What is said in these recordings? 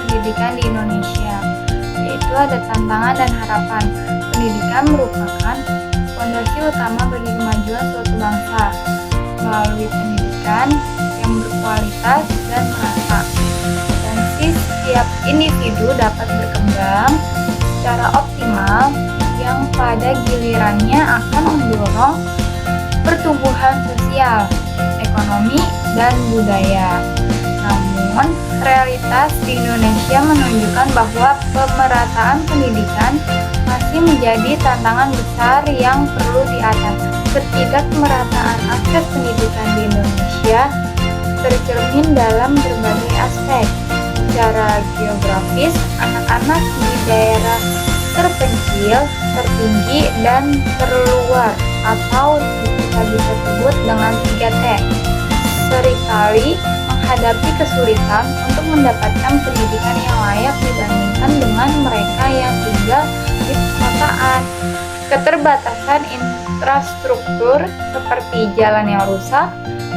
pendidikan di Indonesia, yaitu ada tantangan dan harapan. Pendidikan merupakan fondasi utama bagi kemajuan suatu bangsa. Melalui pendidikan yang berkualitas dan merata, potensi setiap individu dapat berkembang secara optimal yang pada gilirannya akan mendorong pertumbuhan sosial, ekonomi, dan budaya. Namun, realitas di Indonesia menunjukkan bahwa pemerataan pendidikan masih menjadi tantangan besar yang perlu diatasi. Ketidakmerataan akses pendidikan di Indonesia tercermin dalam berbagai aspek. Secara geografis, anak-anak di daerah terpencil, tertinggi, dan terluar atau kita bisa sebut dengan 3T seringkali menghadapi kesulitan untuk mendapatkan pendidikan yang layak dibandingkan dengan mereka yang tinggal di perkotaan. Keterbatasan infrastruktur seperti jalan yang rusak,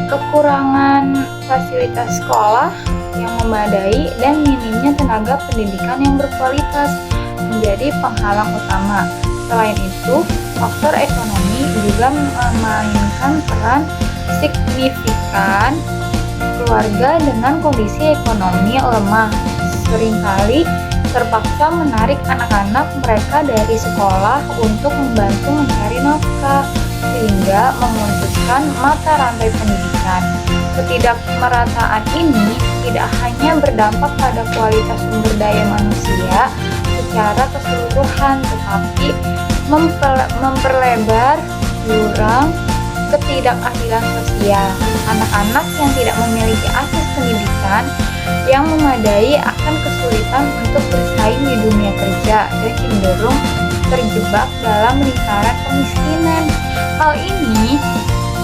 kekurangan fasilitas sekolah yang memadai, dan minimnya tenaga pendidikan yang berkualitas menjadi penghalang utama. Selain itu, faktor ekonomi juga memainkan peran signifikan. Keluarga dengan kondisi ekonomi lemah seringkali terpaksa menarik anak-anak mereka dari sekolah untuk membantu mencari nafkah, sehingga memutuskan mata rantai pendidikan. Ketidakmerataan ini tidak hanya berdampak pada kualitas sumber daya manusia secara keseluruhan, tetapi memperlebar jurang ketidakadilan sosial. Anak-anak yang tidak memiliki akses pendidikan yang memadai akan kesulitan untuk bersaing di dunia kerja dan cenderung terjebak dalam lingkaran kemiskinan. Hal ini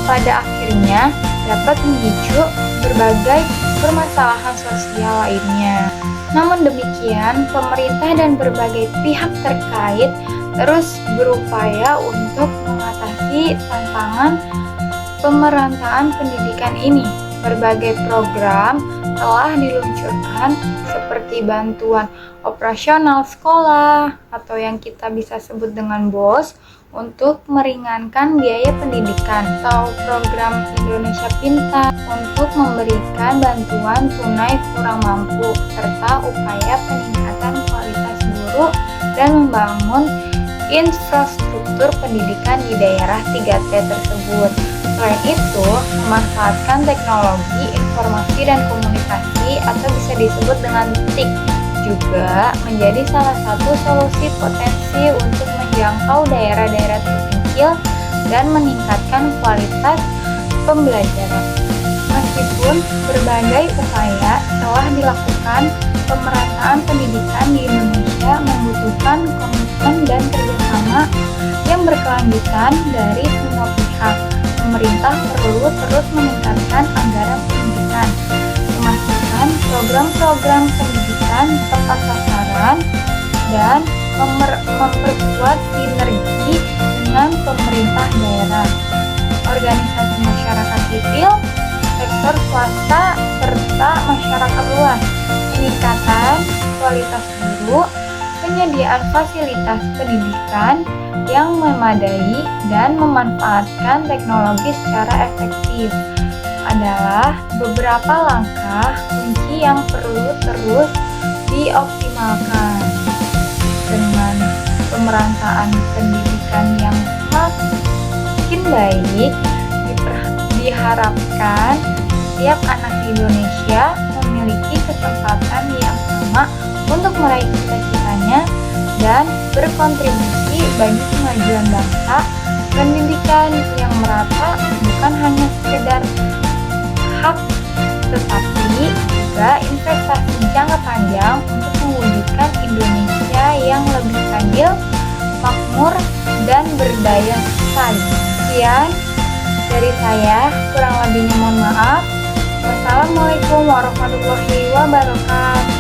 pada akhirnya dapat memicu berbagai permasalahan sosial lainnya. Namun demikian, pemerintah dan berbagai pihak terkait terus berupaya untuk mengatasi tantangan pemerataan pendidikan ini. Berbagai program telah diluncurkan seperti bantuan operasional sekolah atau yang kita bisa sebut dengan BOS untuk meringankan biaya pendidikan, atau program Indonesia Pintar untuk memberikan bantuan tunai kurang mampu, serta upaya peningkatan kualitas guru dan membangun infrastruktur pendidikan di daerah 3T tersebut. Selain itu, memanfaatkan teknologi informasi dan komunikasi atau bisa disebut dengan TIK juga menjadi salah satu solusi potensi untuk menjangkau daerah-daerah terpencil dan meningkatkan kualitas pembelajaran. Meskipun berbagai upaya telah dilakukan, pemerataan pendidikan di Indonesia membutuhkan komitmen dan kerjasama yang berkelanjutan dari semua pihak. Pemerintah perlu terus meningkatkan anggaran pendidikan, memastikan program-program pendidikan tepat sasaran, dan memperkuat sinergi dengan pemerintah daerah, organisasi masyarakat sipil, sektor swasta, serta masyarakat luas. Peningkatan kualitas guru, penyediaan fasilitas pendidikan yang memadai, dan memanfaatkan teknologi secara efektif adalah beberapa langkah kunci yang perlu terus dioptimalkan. Dengan pemerataan pendidikan yang makin baik, diharapkan setiap anak di Indonesia memiliki kesempatan yang sama untuk meraih cita-citanya dan berkontribusi bagi kemajuan bangsa. Pendidikan yang merata bukan hanya sekedar hak, tetapi juga investasi jangka panjang untuk mewujudkan Indonesia yang lebih adil, makmur, dan berdaya saing. Sekian dari saya, kurang lebihnya mohon maaf. Wassalamualaikum warahmatullahi wabarakatuh.